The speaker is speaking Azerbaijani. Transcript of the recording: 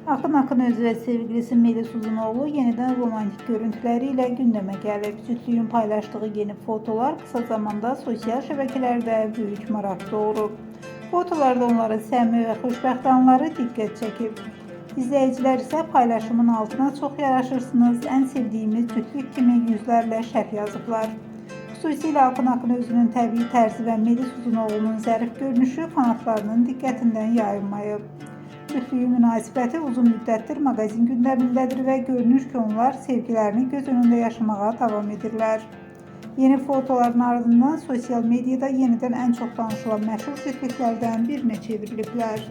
Akın Akınözü ve sevgilisi Melis Uzunoğlu yeniden romantik görüntüleriyle gündeme gelip cütlüğün paylaştığı yeni fotolar kısa zamanda sosyal şebekelerde büyük marak doğurub. Fotolarda onların səmimi ve xoşbəxt anları dikkat çekip. İzleyiciler ise paylaşımın altına çok yaraşırsınız, en sevdiğimiz cütlük kimi yüzlerle şərh yazıblar. Xüsusilə Akın Akınözünün təbii tərzi və Melis Uzunoğlu'nun zərif görünüşü fanatlarının diqqətindən yayılmayıb. Cütlüğün münasibəti uzun müddətdir maqazin gündəmindədir və görünür ki, onlar sevgilərini göz önündə yaşamağa davam edirlər. Yeni fotoların ardından sosial medyada yenidən ən çox danışılan məşhur cütlüklərdən birinə çevriliblər.